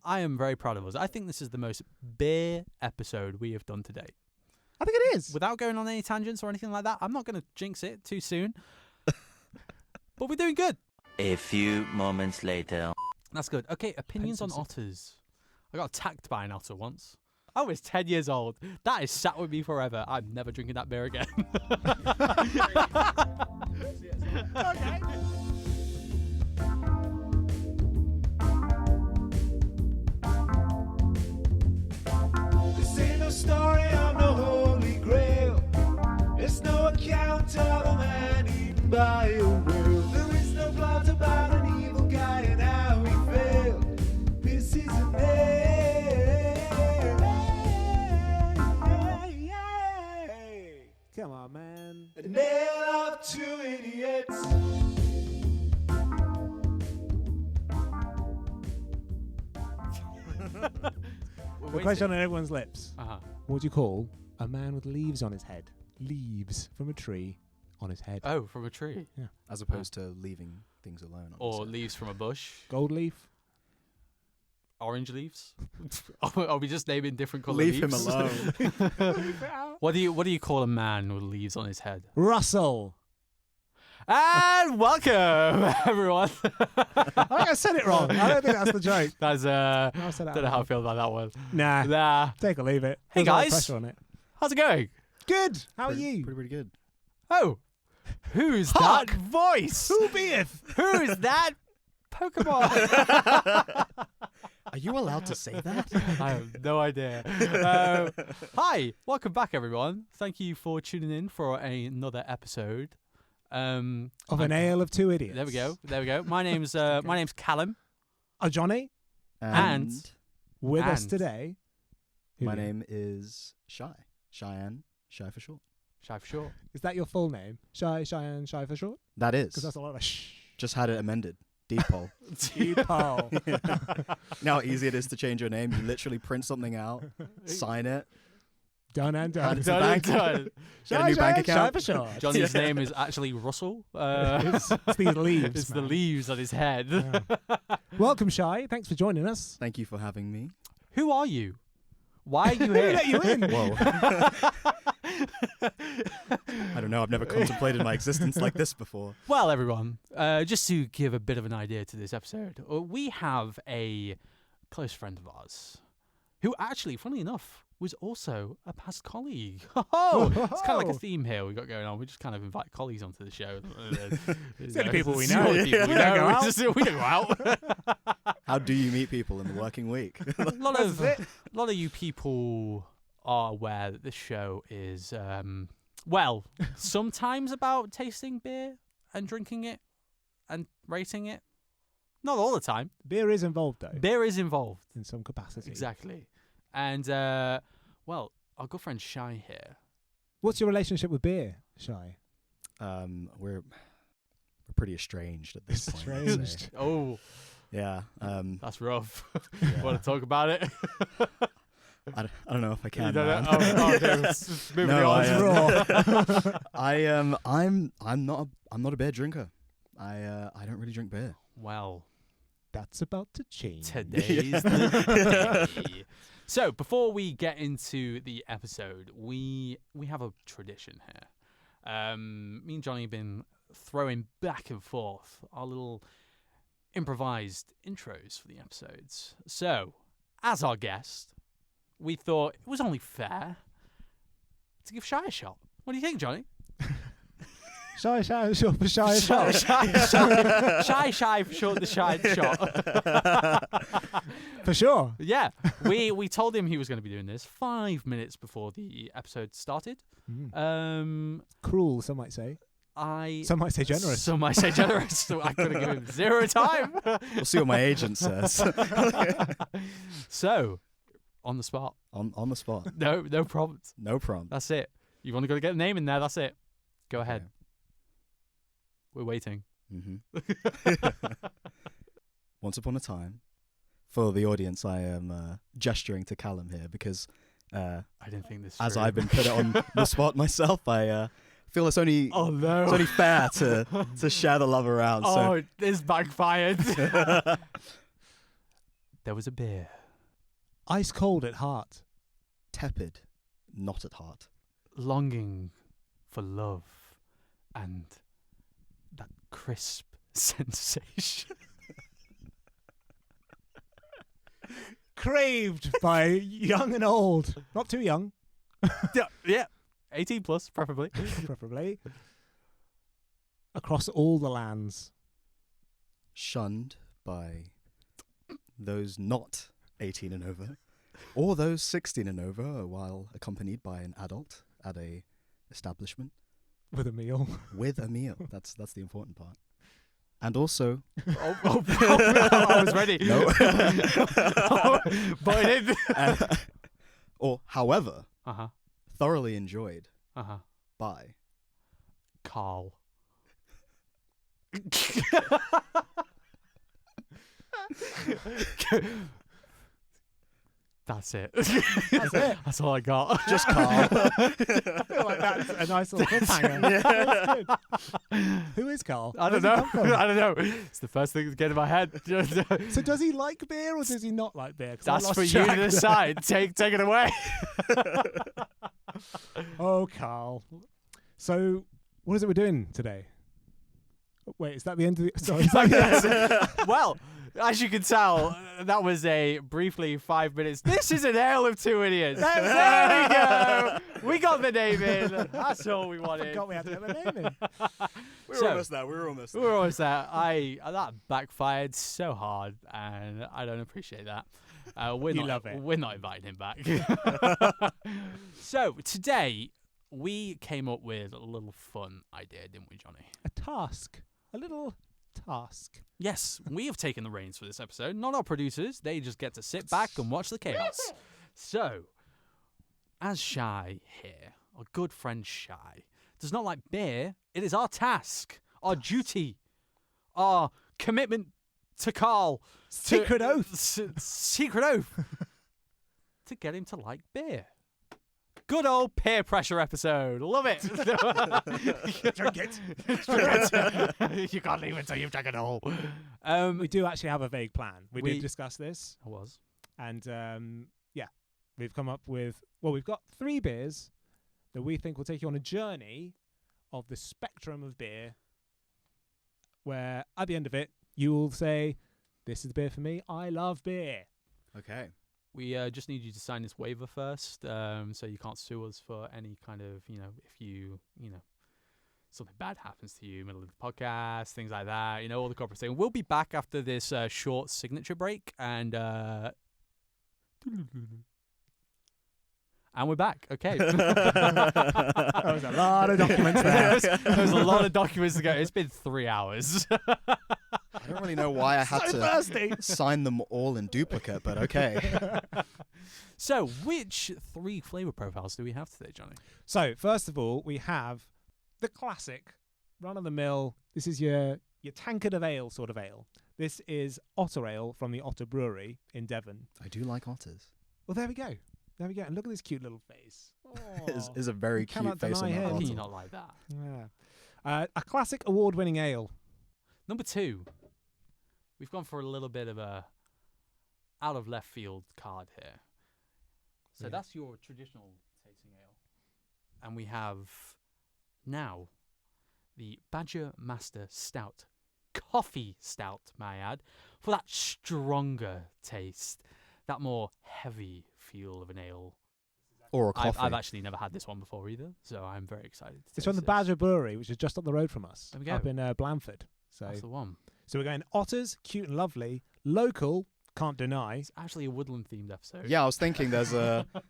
I am very proud of us. I think this is the most beer episode we have done to date. I think it is. Without going on any tangents or anything like that, I'm not going to jinx it too soon. But we're doing good. A few moments later. That's good. Okay, opinions on otters. I got attacked by an otter once. I was 10 years old. That is sat with me forever. I'm never drinking that beer again. Okay. This ain't no story of no holy grail. It's no account of a man eaten by a whale. There is no plot about an evil guy and how he failed. This is a nail. Come on, man. A nail of two idiots. The question on everyone's lips. Uh-huh. What do you call a man with leaves on his head? Leaves from a tree on his head. Oh, from a tree. Yeah. As opposed to leaving things alone. Or leaves from a bush. Gold leaf. Orange leaves. Are we just naming different colour Leave leaves? him alone. What do you call a man with leaves on his head? Russell. And welcome, everyone. I think I said it wrong. I don't think that's the joke. That's I said that don't know how I feel about that one. Nah. Nah. Take or leave it. Hey, There's a lot of guys. pressure on it. How's it going? Good. How are you? Pretty good. Oh, who's Hark! that voice? Who beeth? Who's that Pokemon? Are you allowed to say that? I have no idea. Hi, welcome back, everyone. Thank you for tuning in for another episode Of an ale of two idiots. There we go. My name's Callam. Jonny. And With us And- today. my name is Shy. Cheyenne. Shy for short. Shy for short. Is that your full name? Cheyenne, Shy for short? That is. Because that's a lot of shh. Just had it amended. Deepole. Deepole. Now how easy it is to change your name. You literally print something out, sign it. Done and done. Hand it to the bank. Done. Get a new bank account. Shy for short. Johnny's name is actually Russell. It's these leaves. It's the man. leaves on his head. Yeah. Welcome, Shy. Thanks for joining us. Thank you for having me. Who are you? Why are you Who here? let you in? Whoa. I don't know. I've never contemplated my existence like this before. Well, everyone, just to give a bit of an idea to this episode, we have a close friend of ours who actually, funnily enough, was also a past colleague. Oh, it's kind of like a theme here we got going on. We just kind of invite colleagues onto the show. It's the only people we It's the know. only people we We don't know. go out. We don't go out. How do you meet people in the working week? A lot of you people are aware that this show is, well, sometimes about tasting beer and drinking it and rating it. Not all the time. Beer is involved, though, Beer is involved. in some capacity. Exactly. And, well, our good friend Shy here. What's your relationship with beer, Shy? We're pretty estranged at this point. I'd say. Estranged. Oh, Yeah. that's rough. Yeah. Want to talk about it? I don't know if I can. You don't man. know? Oh, okay. Let's move No, on. I'm not a beer drinker. I don't really drink beer. Well, That's about to change. today's the day. So before we get into the episode, we have a tradition here. Me and Johnny have been throwing back and forth our little improvised intros for the episodes. So, as our guest, we thought it was only fair to give Shy a shot. What do you think, Johnny? Shy, short for Shy, Shy, Shy. shy for short, the Shy shot. For sure. Yeah, we told him he was going to be doing this 5 minutes before the episode started. Cruel, some might say. Some might say generous. Some might say generous. So I could have given him 0 time. We'll see what my agent says. So, on the spot. on the spot. No problems. No problem. That's it. You've only got to get the name in there. That's it. Go ahead. Okay. We're waiting. Once upon a time, for the audience, I am gesturing to Callum here because I didn't think this. as through. I've been put on the spot myself, I feel it's only Oh no! it's only fair to share the love around. Oh, this backfired. there was a beer. Ice cold at heart. Tepid, not at heart. Longing for love and that crisp sensation. Craved by young and old. Not too young, Yeah. 18 plus, preferably. preferably. Across all the lands. Shunned by those not 18 and over, or those 16 and over, while accompanied by an adult at a establishment With a meal. with a meal. That's the important part. And also, I was ready. No. But it did. or however, Uh-huh. thoroughly enjoyed Uh-huh. by Carl. That's it. That's it. That's all I got. just Carl. I feel like that's a nice little cliffhanger. That's good. Who is Carl? I don't Where's he know. come from? I don't know. It's the first thing that gets in my head. So does he like beer or does he not like beer? 'Cause I That's lost for you track to there. decide. Take it away. Oh, Carl. So what is it we're doing today? Oh, wait, is that the end of the... Sorry. Is that the end? Well, as you can tell, that was a briefly 5 minutes. This is an ale of two idiots. There we go. We got the name in. That's all we I wanted. forgot we had to get the name in. We So- were almost there. We were almost there. That backfired so hard, and I don't appreciate that. We're You not, love it. We're not inviting him back. So today we came up with a little fun idea, didn't we, Jonny? A task. A little task. Yes, we have taken the reins for this episode. Not our producers. They just get to sit back and watch the chaos. So, as Shy here, our good friend Shy, does not like beer, it is our task, our duty, our commitment to Carl. Secret oath. Secret oath. To get him to like beer. Good old peer pressure episode. Love it. Drink it. You can't leave it until you've drank it all. We do actually have a vague plan. We We- did discuss this. I was. And we've come up with, we've got 3 beers that we think will take you on a journey of the spectrum of beer, where at the end of it, you will say, this is the beer for me. I love beer. Okay. We just need you to sign this waiver first, so you can't sue us for any kind of, if you, something bad happens to you middle of the podcast, things like that, all the corporate thing. We'll be back after this short signature break, and we're back. Okay. That was a lot of documents there. There's a lot of documents to go. It's been 3 hours. I don't really know why I had So to thirsty. sign them all in duplicate, but okay. So, which 3 flavor profiles do we have today, Jonny? So, first of all, we have the classic, run-of-the-mill. This is your tankard of ale sort of ale. This is Otter Ale from the Otter Brewery in Devon. I do like otters. Well, there we go. There we go. And look at this cute little face. Is a very cannot cute face on deny that him. How can bottle. you not like that? Yeah. A classic award-winning ale. Number 2. We've gone for a little bit of a out of left field card here. So Yeah. that's your traditional tasting ale. And we have now the Badger Master Stout. Coffee stout, may I add, for that stronger taste, that more heavy feel of an ale. Or a coffee. I've actually never had this one before either, so I'm very excited. To It's from the taste Badger Brewery, which is just up the road from us, There we up go. in Blandford. So, That's the one. we're going Otters, cute and lovely, local, can't deny. It's actually a woodland themed episode. Yeah, I was thinking there's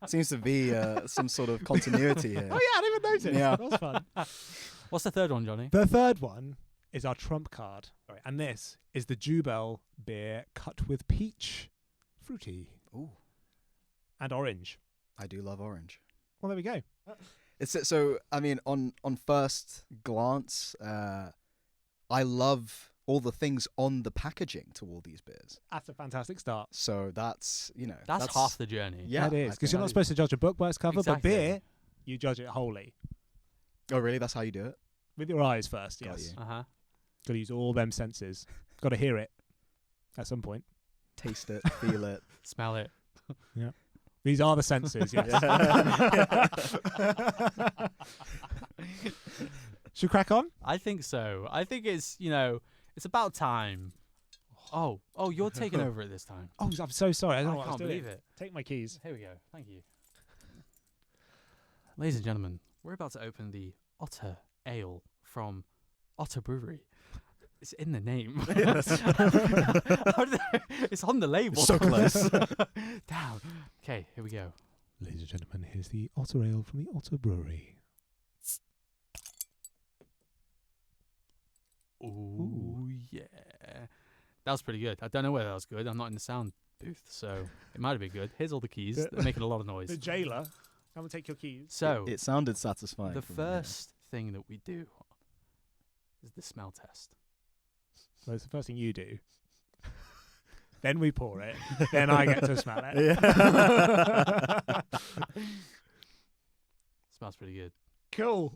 seems to be some sort of continuity here. Oh yeah, I didn't even notice. Yeah. That was fun. What's the third one, Jonny? The third one is our trump card, and this is the Jubel beer cut with peach, fruity, Ooh, and orange. I do love orange. Well, there we go. It's so. I mean, on first glance, I love all the things on the packaging to all these beers. That's a fantastic start. So that's That's half the journey. Yeah, that is I because you're think not supposed to judge a book by its cover, Exactly. but beer, you judge it wholly Oh, really? That's how you do it? with your eyes first. Got Yes, you. Uh-huh. got to use all them senses. Got to hear it at some point. taste it, feel it. Smell it. These are the senses, yes. Should we crack on? I think so. I think it's, it's about time. Oh, you're taking over it this time. Oh, I'm so sorry. I don't know I what I was can't doing. believe it. Take my keys. Here we go. Thank you. Ladies and gentlemen, we're about to open the Otter Ale from Otter Brewery. It's in the name. It's on the label. So close. Damn. Okay, here we go. Ladies and gentlemen, here's the Otter Ale from the Otter Brewery. Ooh, yeah. That was pretty good. I don't know whether that was good. I'm not in the sound booth, so it might have been good. Here's all the keys. They're making a lot of noise. The jailer. Come and take your keys. So, It sounded satisfying. the from first thing that we do is the smell test. Well, it's the first thing you do. Then we pour it. Then I get to smell it. Yeah. Smells pretty good. Cool.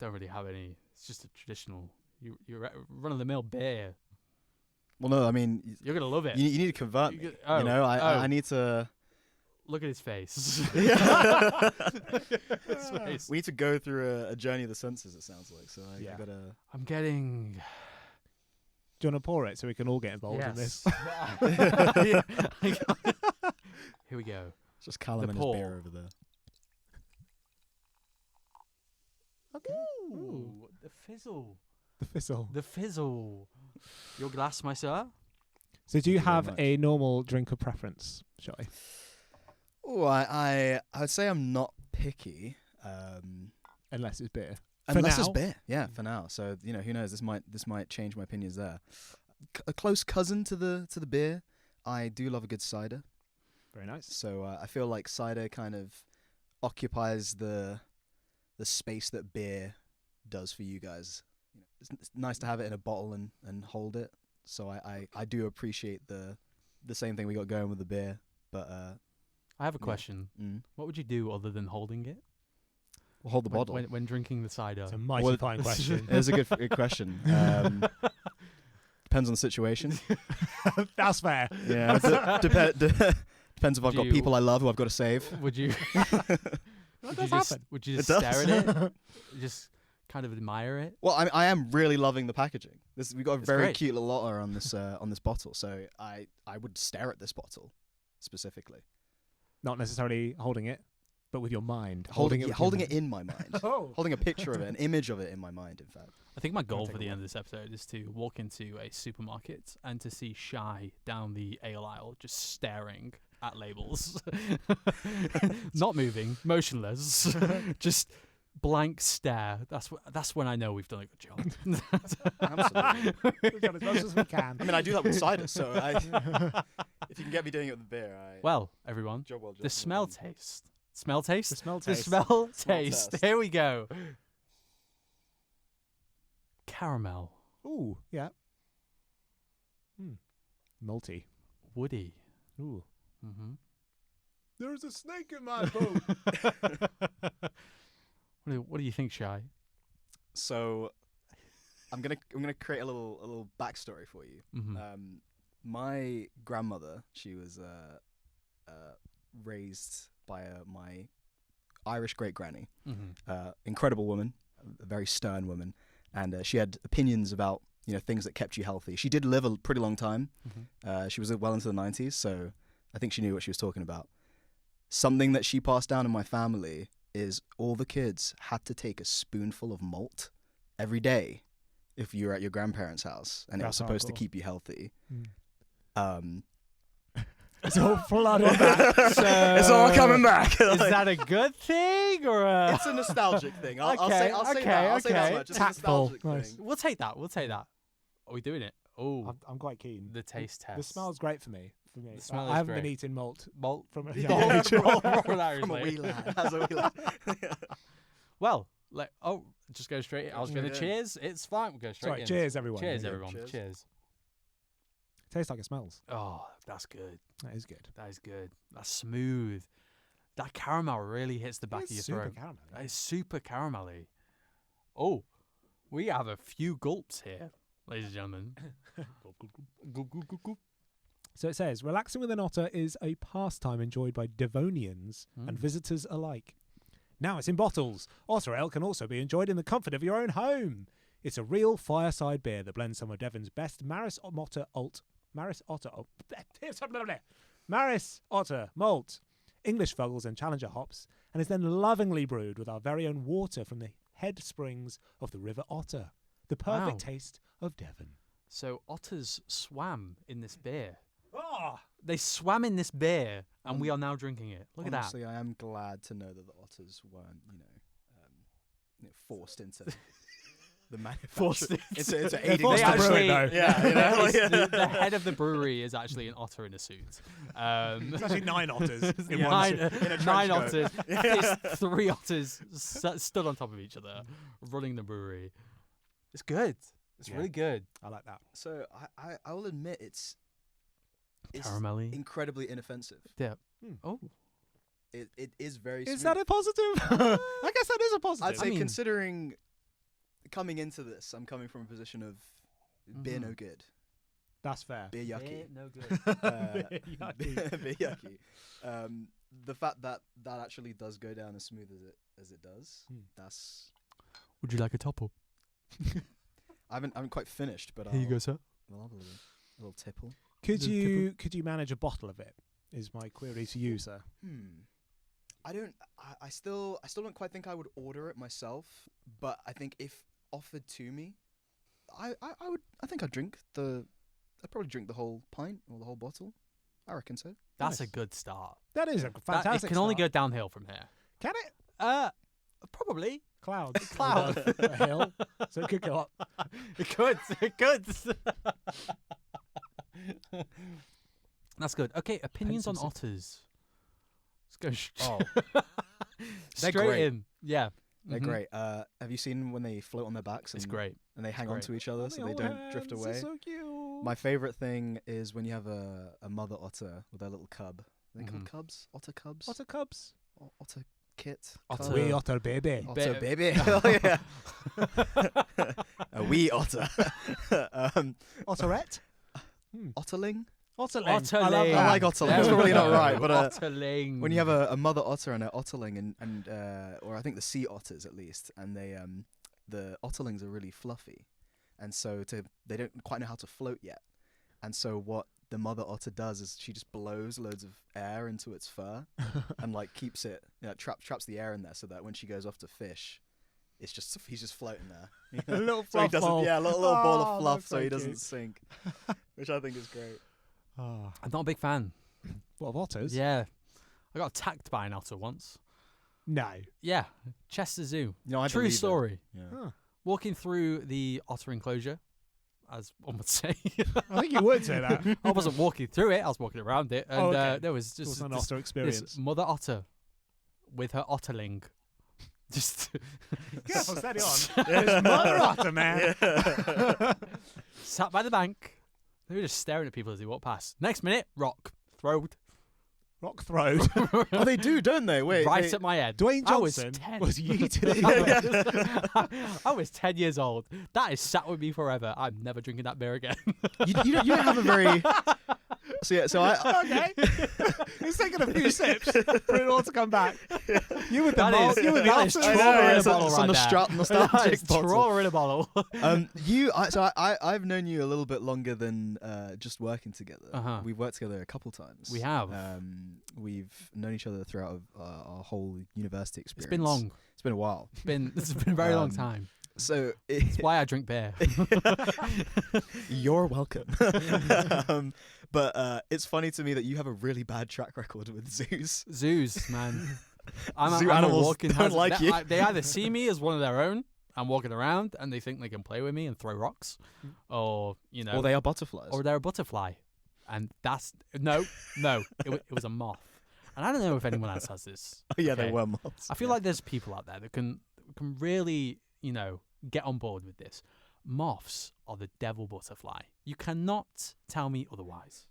Don't really have any. It's just a traditional, you're run-of-the-mill beer. Well, no, I mean, You're gonna love it. you need to convert me. Oh, I need to. Look at his face. Yeah. His face. We need to go through a journey of the senses. It sounds like so. I gotta. I'm getting. Do you want to pour it so we can all get involved in this? Here we go. It's just Callam The and pour. his beer over there. Ooh, the fizzle. The fizzle. The fizzle. Your glass, my sir. So do you Thank you very have much. a normal drink of preference, Shy? Oh, I would say I'm not picky. Unless it's beer. Unless it's now? beer, yeah, for now. So who knows? This might change my opinions there. A close cousin to the beer. I do love a good cider. Very nice. So I feel like cider kind of occupies the space that beer does for you guys. It's nice to have it in a bottle and hold it. So I do appreciate the same thing we got going with the beer. But I have a question. What would you do other than holding it? we'll hold the bottle. When drinking the cider. It's a mighty Well, fine question. It's a good question. Depends on the situation. That's fair. Yeah, depends if I've got Do you- people I love who I've got to save. Would you? What does happen? Would you It just does. stare at it? Just kind of admire it? Well, I am really loving the packaging. We've got a It's very great. cute little otter on this bottle, so I would stare at this bottle specifically, Not necessarily holding it, but with your mind. holding with your it mind. in my mind, Oh. holding a picture of it, an image of it in my mind. In fact, I think my goal take for a the look. end of this episode is to walk into a supermarket and to see Shy down the ale aisle just staring at labels. Not moving, motionless, just blank stare. That's when I know we've done a good job. absolutely. We've done as much as we can. I mean, I do that with cider, so if you can get me doing it with the beer, Well, everyone, job well done. the smell taste. Smell taste? The smell The taste. smell taste. test. Here we go. Caramel. Ooh, yeah. Malty. Woody. Ooh. Mm-hmm. There's a snake in my boat. What do you think, Shy? So, I'm gonna create a little backstory for you. Mm-hmm. My grandmother, she was raised by my Irish great granny. Mm-hmm. Incredible woman, a very stern woman, and she had opinions about things that kept you healthy. She did live a pretty long time. Mm-hmm. She was well into the 90s, so I think she knew what she was talking about. Something that she passed down in my family is all the kids had to take a spoonful of malt every day if you were at your grandparents' house, and it was That's supposed to hardcore. keep you healthy. It's all flooded back. It's all coming back. Is that a good thing or a... It's a nostalgic thing. I'll Okay, say that. I'll say okay. that much. It's Tactful. a nostalgic Nice. thing. We'll take that. We'll take that. Are we doing it? Oh, I'm quite keen. the taste test. The smell's great for me. The smell I is haven't been great. eating malt Malt. from a Yeah. young age. From a wee lad. As a wee lad. Well, just go straight. I was going to Yeah. cheers. It's fine. We'll go straight Sorry, in. cheers everyone. Cheers, There you go. everyone. Cheers. Cheers. Tastes like it smells. Oh, that's good. That is good. That is good. That's smooth. That caramel really hits the back of your It's super throat. caramel. That is super caramelly. Oh, we have a few gulps here. ladies and gentlemen. So it says, relaxing with an otter is a pastime enjoyed by Devonians and visitors alike. Now it's in bottles. Otter ale can also be enjoyed in the comfort of your own home. It's a real fireside beer that blends some of Devon's best Maris Otter malt, English Fuggles and Challenger hops, and is then lovingly brewed with our very own water from the head springs of the River Otter. The perfect taste of Devon. So otters swam in this beer. Oh, They swam in this beer, and we are now drinking it. Look Honestly, at I am glad to know that the otters weren't, forced into the manufacture. Into aiding forced the to brew it, brewery. though. that. The head of the brewery is actually an otter in a suit. it's actually 9 otters in Yeah, one. nine otters. There's 3 otters stood on top of each other, running the brewery. It's good. It's really good. I like that. So I will admit it's Caramelly. incredibly inoffensive. Yeah. Oh. It is very Is smooth. that a positive? I guess that is a positive. I'd say considering coming into this, I'm coming from a position of beer no good, That's fair. beer yucky. No good. Beer yucky. Beer yucky. The fact that actually does go down as smooth as it does, that's. Would you like a top up? I haven't quite finished, but Here you go, sir. I'll have a little tipple. Could you manage a bottle of it? Is my query to you, sir. I still don't quite think I would order it myself, but I think if offered to me, I think I'd probably drink the whole pint or the whole bottle. I reckon so. That's Nice. a good start. That is a fantastic It can only start. go downhill from here. Can it? Probably. Clouds. Cloud. A hill. So it could go up. It could. It could. That's good. Okay, opinions on Pensive. otters. Let's go. Oh, Straight great. in. Yeah. they're Mhm. great. Have you seen when they float on their backs? It's and, great. And they hang on great. to each other so they don't drift away. So cute. My favorite thing is when you have a mother otter with their little cub. Are they called Mhm. cubs? Otter cubs? Otter cubs. Otter kit? Otter- Cub? Wee otter baby. Otter Ba- baby. Oh, yeah. A wee otter. Otterette. Otterling? Otterling. Otterling. I love I that. like Otterling. There It's we probably not go. right, but Otterling. when you have a mother otter and an otterling, and or I think the sea otters at least, and the otterlings are really fluffy, and so they don't quite know how to float yet, and so what the mother otter does is she just blows loads of air into its fur and like keeps it, traps the air in there so that when she goes off to fish, he's just floating there. A little So he fluff doesn't, ball. yeah, a little ball of Oh, fluff, that's so he so doesn't cute. sink, which I think is great. Oh. I'm not a big fan. What, of otters? Yeah. I got attacked by an otter once. No. Yeah. Chester Zoo. I True believe it. story. Yeah. Huh. Walking through the otter enclosure, as one would say. I think you would say that. I wasn't walking through it. I was walking around it. And Oh, okay. there was It was just an this, otter experience. this mother otter with her otterling. Just Careful, steady on. There's mother otter, man. sat by the bank. They were just staring at people as they walked past. Next minute, rock thrown Rock throwed. Oh, they do, don't they? Wait, right they- at my head. Dwayne I was Johnson 10. was yeeted. I was 10 years old. That is sat with me forever. I'm never drinking that beer again. you don't have a very. So I. Okay. He's taking a few sips for it all to come back. You with the That malt, is- you with the that is otters. trauma in a it's bottle some right there. nostalgic That is bottle. trauma in a bottle. I've known you a little bit longer than just working together. Uh-huh. We've worked together a couple times. We have. We've known each other throughout our whole university experience. It's been long. It's been a while. It's been a very long Um, time. So That's why I drink beer. you're welcome. But it's funny to me that you have a really bad track record with zoos. Zoos, man. Zoo animals walking don't like you. They either see me as one of their own. I'm walking around and they think they can play with me and throw rocks, or Or they are butterflies. or they're a butterfly, and that's no. It was a moth, and I don't know if anyone else has this. Oh, yeah, okay? they were moths. I feel like there's people out there that can really, get on board with this. Moths are the devil butterfly. You cannot tell me otherwise.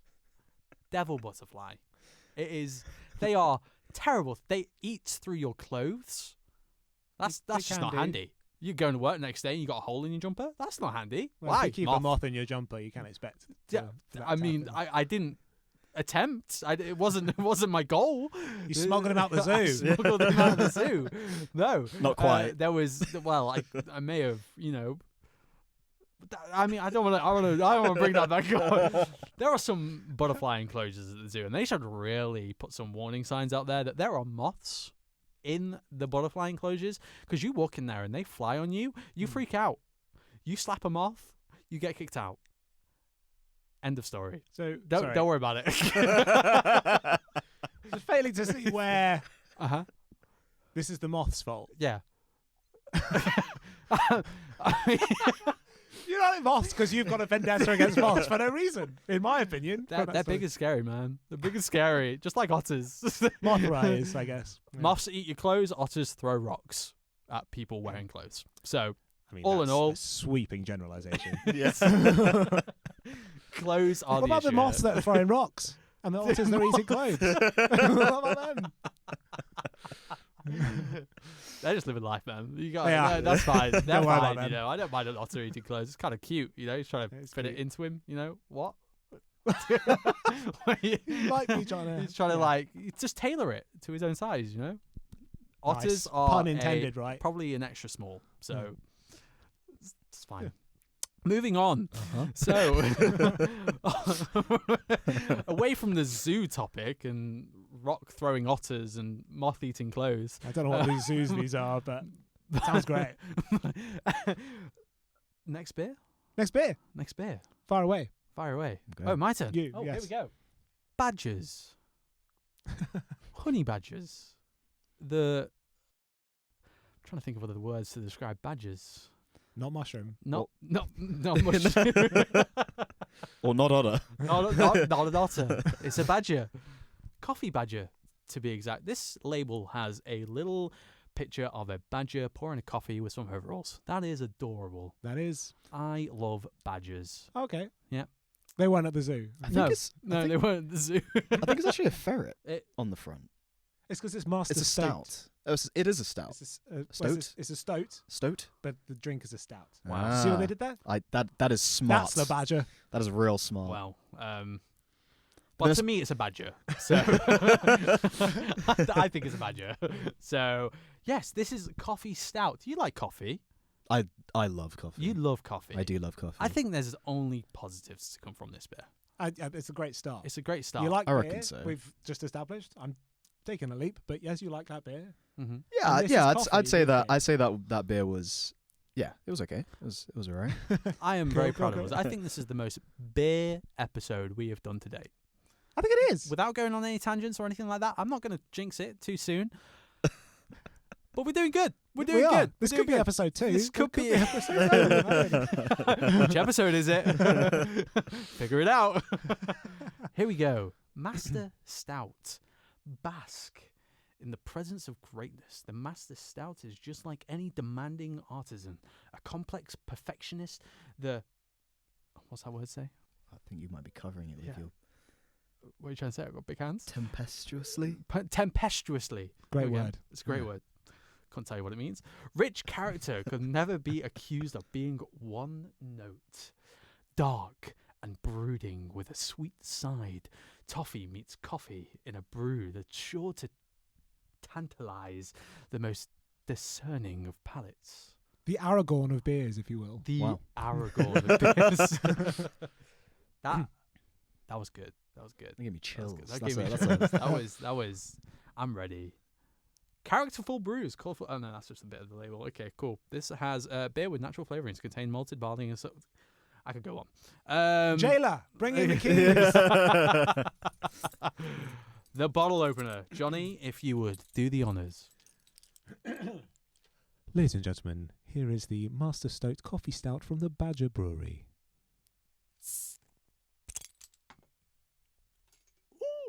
Devil butterfly. It is. They are terrible. They eat through your clothes. That's They just can not do. handy. You're going to work next day and you got a hole in your jumper. That's not handy. Well, Why? if you keep a moth in your jumper, you can't expect. Yeah, for that I to mean, happen. I didn't attempt. It wasn't my goal. You smuggled him out the I zoo. smuggled him out the zoo. No, Not quite. there was I may have, I mean, I don't want to bring that back up. There are some butterfly enclosures at the zoo, and they should really put some warning signs out there that there are moths in the butterfly enclosures, because you walk in there and they fly on you, you freak out. You slap a moth, you get kicked out. End of story. So Don't worry about it. Just failing to see where Uh-huh. this is the moth's fault. Yeah. I mean, You don't like moths because you've got a vendetta against moths for no reason, in my opinion. they're big and scary, man. They're big and scary, just like otters. moth rays, I guess. Yeah. Moths eat your clothes. Otters throw rocks at people wearing clothes. So I mean, all in that's all- a sweeping generalization. Yes. clothes are What about the issue moths here. that are throwing rocks and the otters that are eating clothes? What about them? They're just living life, man. You got They are. that's fine. They're Don't worry about fine. them. I don't mind an otter eating clothes. It's kind of cute. He's trying to It's fit it cute. into him. What? You like me trying to? He's trying to yeah. just tailor it to his own size. Otters Nice. are Pun intended, right? probably an extra small, so it's fine. Yeah. Moving on. Uh-huh. So, away from the zoo topic and rock throwing otters and moth eating clothes. I don't know what these zoos these are, but sounds great. Next beer. Next beer, Next beer. far away. Fire away. Okay. Oh, my turn. You, Oh, here yes. we go. Badgers. Honey badgers. I'm trying to think of other words to describe badgers. Not mushroom. Not mushroom. Or not otter. not an otter. It's a badger. Coffee badger, to be exact. This label has a little picture of a badger pouring a coffee with some overalls. That is adorable. That is I love badgers. okay. Yeah. They weren't at the zoo. I think No, it's. no, I think, they weren't at the zoo. I think it's actually a ferret It- on the front. It's because it's Master It's a Stoat. stout. Oh, it is a stout. It's a, Stoat? It's a stoat, Stoat. but the drink is a stout. Wow. See what they did there? That is smart. That's the badger. That is real smart. Well, Then but it's- to me, it's a badger. So I think it's a badger. So yes, this is coffee stout. You like coffee? I love coffee. You love coffee. I do love coffee. I think there's only positives to come from this beer. It's a great start. It's a great start. You like I beer? reckon so. We've just established. I'm taking a leap, but yes, you like that beer. Mm-hmm. Yeah, and this yeah. is I'd coffee, say that. isn't it? I'd say that beer was. Yeah, it was okay. It was alright. I am Cool, very cool, proud of cool. us. I think this is the most beer episode we have done to date. I think it is. Without going on any tangents or anything like that, I'm not going to jinx it too soon. But we're doing good. We're doing We are. good. This We're could be doing episode 2. This could be- episode 2. good. Which episode is it? Figure it out. Here we go. Master Stout. Bask in the presence of greatness. The Master Stout is just like any demanding artisan, a complex perfectionist. What's that word say? I think you might be covering it with Yeah. your What are you trying to say? I've got big hands. tempestuously. Tempestuously. Great There we go. word. It's a great Yeah. word. Can't tell you what it means. Rich character could never be accused of being one note. Dark and brooding with a sweet side. Toffee meets coffee in a brew that's sure to tantalize the most discerning of palates. The Aragorn of beers, if you will. The Wow. Aragorn of beers. That was good. That was good. That gave me That was chills. good. That That's gave me a- chills. that's a- That was. I'm ready. Characterful brews, colourful. Oh no, that's just a bit of the label. Okay, cool. This has beer with natural flavourings, contain malted barley and so. I could go on. Jailer, bring in the keys. The bottle opener, Johnny. If you would do the honours. Ladies and gentlemen, here is the Master Stoat Coffee Stout from the Badger Brewery.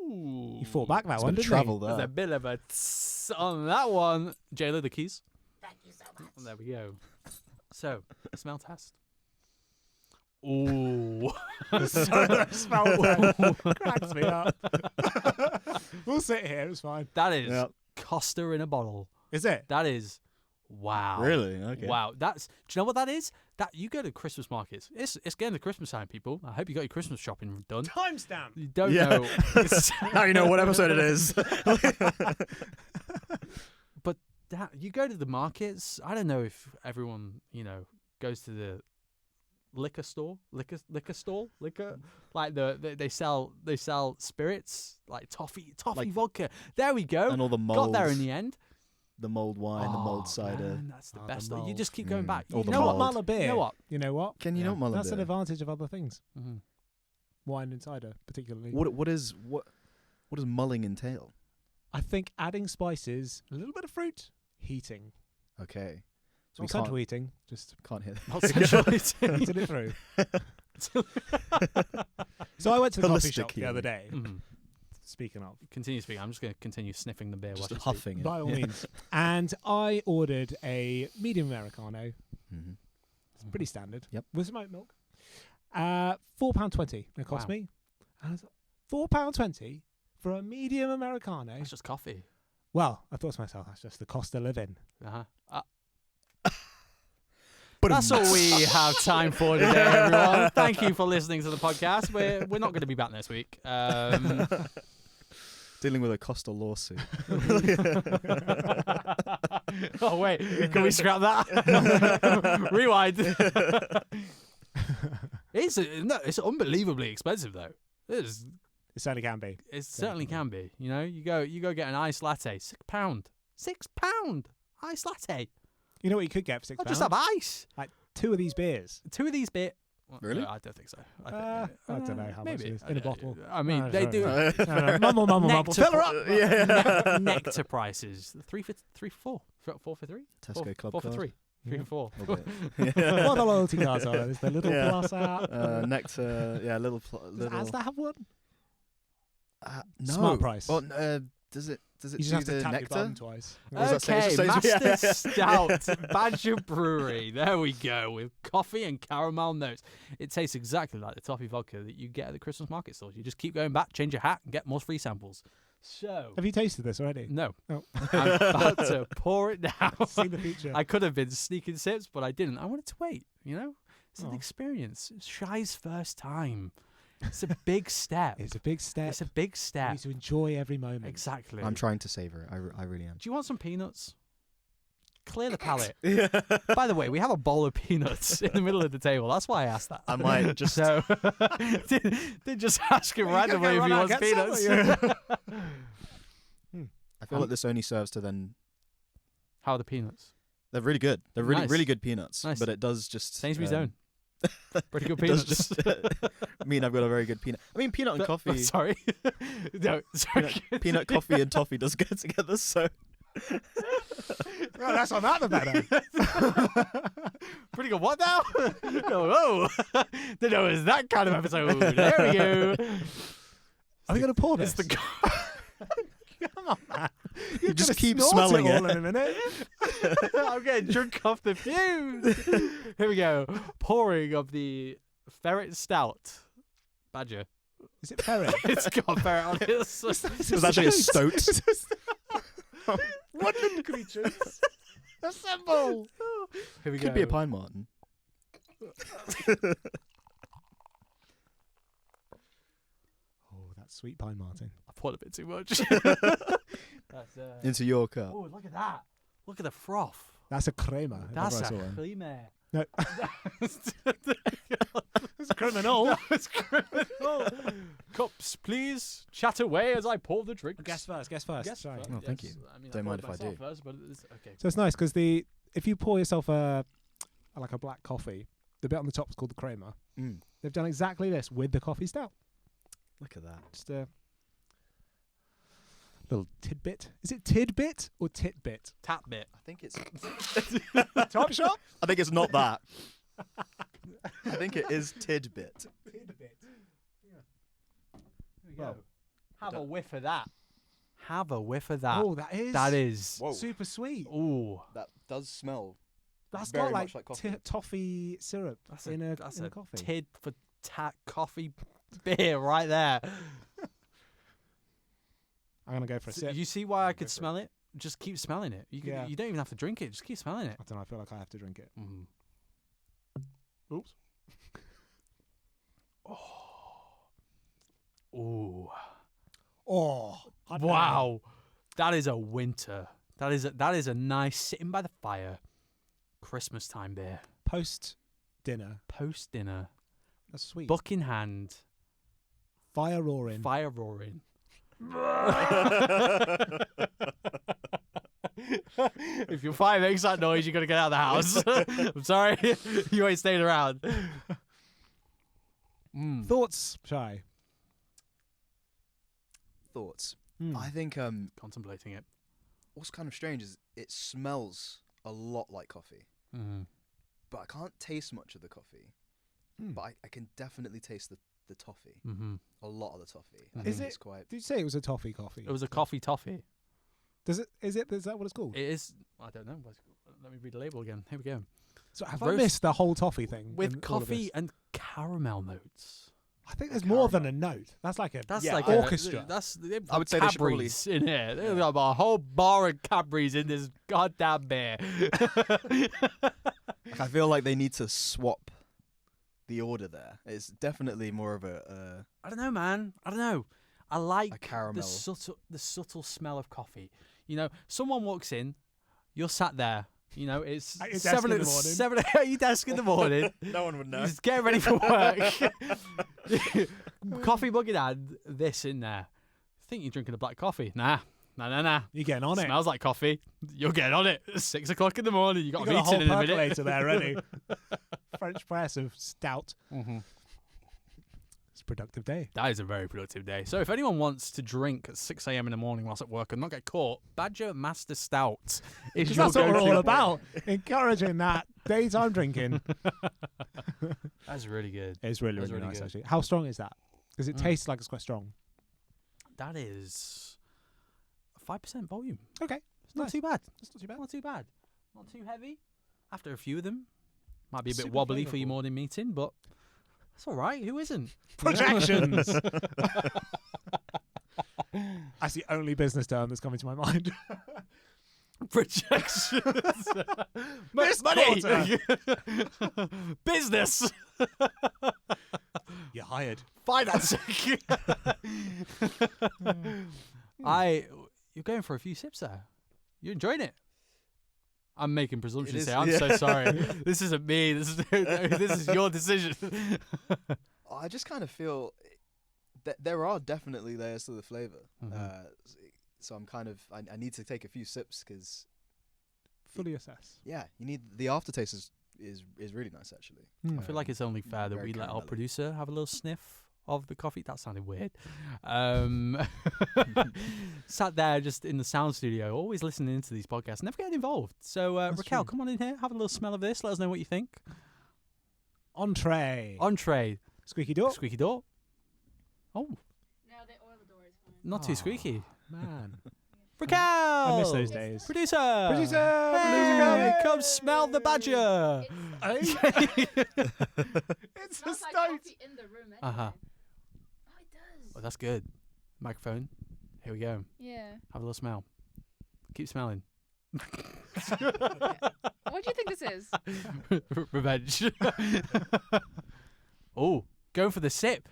Ooh, You fought back that It's one, been didn't travel There's a there. bit of a tss on that one. Jailer, the keys. Thank you so much. There we go. So, smell test. Ooh. Smell test. Cracks me up. We'll sit here, it's fine. That is Yep. Costa in a bottle. Is it? That is Wow. Really? Okay. Wow. Do you know what that is? That you go to Christmas markets. It's getting the Christmas time, people. I hope you got your Christmas shopping done. Timestamp. You don't Yeah. know. Now you know what episode it is. But you go to the markets. I don't know if everyone, goes to the liquor stall, like they sell spirits like toffee Like- vodka. There we go. And all the Got mold. there in the end. The mold wine, the mold cider. Man, that's the Oh, best. the You mold. just keep going back. All You the know what? mold. Muller beer. You know what? You know what? Can you Yeah. not mull a That's an beer? advantage of other things. Mhm. Wine and cider, particularly. What does mulling entail? I think adding spices, a little bit of fruit, heating. Okay. So Not central heating, just can't hear that. Not centrally. heating it through. So I went to the coffee Holistic shop the other heating. day. Mhm. Speaking of, Continue speaking. I'm just going to continue sniffing the beer. Just while you speak. huffing it. by all means. And I ordered a medium Americano. Mhm. It's pretty standard. Yep. With some oat milk. £4.20 it cost Wow. me. And I was like, £4.20 for a medium Americano? That's just coffee. Well, I thought to myself, that's just the cost of living. Uh-huh. But That's all we have time for today, everyone. Thank you for listening to the podcast. We're not going to be back next week. Dealing with a Costa lawsuit. Oh wait, can we scrap that? Rewind. It's unbelievably expensive though. It certainly can be. It certainly can be. You go get an iced latte, £6. £6 iced latte. You know what you could get for £6? I'll just have ice. Like 2 of these beers. 2 of these bit. Really? I don't think so. I don't know how much maybe. it is. In a bottle. I mean, No, they sorry. do. Mumble. Nectar, Fill her up. Yeah. nectar prices. 3 for 4. 4 for 3. Tesco Club 4 for card. 3. 3 for 4. Okay. What are the loyalty cards are? There's the little Yeah. plus out. Nectar. Yeah, little. Does Asda have one? No. Smart price. Well, does it? Does it You just do have to the tap nectar? your bum twice. What does that say? It Okay, just says- Master Stout, Badger Brewery. There we go, with coffee and caramel notes. It tastes exactly like the toffee vodka that you get at the Christmas market stores. You just keep going back, change your hat, and get more free samples. So, Have you tasted this already? no, Oh. I'm about to pour it down. See the future. I could have been sneaking sips, but I didn't. I wanted to wait, It's an Oh. experience. It's Shy's first time. It's a big step. It's a big step. It's a big You step. need to enjoy every moment. Exactly. I'm trying to savor it. I really am. Do you want some peanuts? Clear the palate. Yeah. By the way, we have a bowl of peanuts in the middle of the table. That's why I asked that. I might just. So, did just ask him Well, you randomly if gotta he run wants out and get peanuts. I feel like this only serves to then. How are the peanuts? They're really good. They're really Nice. really good peanuts. Nice. But it does just. Sainsbury's own. Pretty good it does peanuts. just mean I've got a very good peanut. I mean, peanut and coffee. Sorry. No, sorry. Peanut, coffee, and toffee does go together. So. Well, that's on that the better. Pretty good. What now? Oh, didn't know it was that kind of episode. There we go. Are we going to pour this? It's the. Come on, man. You just gonna keep snort smelling all it. in a minute. I'm getting drunk off the fumes. Here we go. Pouring of the ferret stout. Badger. Is it ferret? It's got ferret on it. It was actually a Stoats. Woodland creatures. Assemble. Here we Could go. be a pine marten. Oh, that sweet pine martin. I poured a bit too much. That's, Into your cup. oh, look at that. Look at the froth. That's a crema. if That's ever I a saw one. creamer. No. It's It's a criminal. It's criminal. Cups, please. Chat away as I pour the drinks. Guess first. Guess Sorry. first. Oh, thank you. I mean, Don't mind poured if I myself do. First, but okay. So it's nice because if you pour yourself a black coffee, the bit on the top is called the crema. Mm. They've done exactly this with the coffee stout. Look at that. Just a little tidbit. Is it tidbit or titbit? Tap bit. I think it's. Top shop. I think it's not that. I think it is tidbit. Tidbit. Here we Well, go. Have a whiff of that. Have a whiff of that. Oh, that is. That is. Whoa. super sweet. Ooh. That does smell. That's very got like, much like coffee. toffee syrup in a coffee. Tid for coffee beer right there. I'm gonna go for a sip. You see why I could for it. smell it? just keep smelling it. You Yeah. you don't even have to drink it. Just keep smelling it. I don't know. I feel like I have to drink it. Mm. Oops. Ooh. Oh, hot damn. Wow. That is a winter. That is a nice sitting by the fire Christmas time beer. Post dinner. Post dinner. That's sweet. Book in hand. Fire roaring. Fire roaring. If your fire makes that noise, you got to get out of the house. I'm sorry. You ain't staying around. Thoughts, Shy? Thoughts. Mm. I think Contemplating it. what's kind of strange is it smells a lot like coffee, but I can't taste much of the coffee. Mm. But I can definitely taste the toffee. Mm-hmm. A lot of the toffee. I Is think it- it's quite. Did you say it was a toffee coffee? It was a coffee toffee. Does it? Is it? Is that what it's called? It is. I don't know. Let me read the label again. Here we go. So have I roast- missed the whole toffee thing? With in all of coffee this? and caramel notes. I think there's more than a note. That's like a That's Yeah, like orchestra. I would say they should probably- Cadbury's in here. They've got a whole bar of Cadbury's in this goddamn beer. I feel like they need to swap the order there. It's definitely more of a I don't know, man. I don't know. I like a caramel. the subtle smell of coffee. You know, someone walks in, you're sat there. You know, it's At your desk in the morning. 7 at your desk in the morning. No one would know. Just get ready for work. Coffee mug in hand, this in there. Think you're drinking a black coffee? Nah. You're getting on it. Smells like coffee. You're getting on it. 6 o'clock in the morning. You got You a got a whole meeting in a minute. percolator there ready. French press of stout. Mm-hmm. It's a productive day. That is a very productive day. So if anyone wants to drink at 6 a.m. in the morning whilst at work and not get caught, Badger Master Stout is your That's what we're go-to. all about. Encouraging that daytime drinking. That's really good. It's really, That's really, really nice, good. actually. How strong is that? Because it Mm. tastes like it's quite strong. That is 5% volume. Okay. It's not Nice. too bad. That's not too bad. Not too bad. Not too heavy. After a few of them, might be a bit Super wobbly for your flavourful. morning meeting, but it's all right. Who isn't? Projections. That's the only business term that's coming to my mind. Projections. This Money. quarter. Business. You're hired. Financing. You're going for a few sips there. You're enjoying it. I'm making presumptions is, here. I'm yeah. so sorry. This isn't me. This is your decision. I just kind of feel that there are definitely layers to the flavor. Mhm. So I'm kind of I need to take a few sips because Fully assess. you need the aftertaste is really nice actually. I feel like it's only fair that Very we let our caramelly. producer have a little sniff of the coffee. That sounded weird. Sat there just in the sound studio, always listening into these podcasts, never getting involved. So Raquel, true. come on in here, have a little smell of this. Let us know what you think. Entree. Entree, Squeaky door. squeaky door. Oh, No, the oil door is fine. not too squeaky. Man. Raquel, I miss those days. Producer, Producer! Hey, Producer! come smell the badger. It's It a smells like Stoat. coffee in the room anyway. Uh-huh. Oh, it does. Oh, that's good. Microphone. Here we go. Yeah. Have a little smell. Keep smelling. What do you think this is? Revenge. Oh, going for the sip.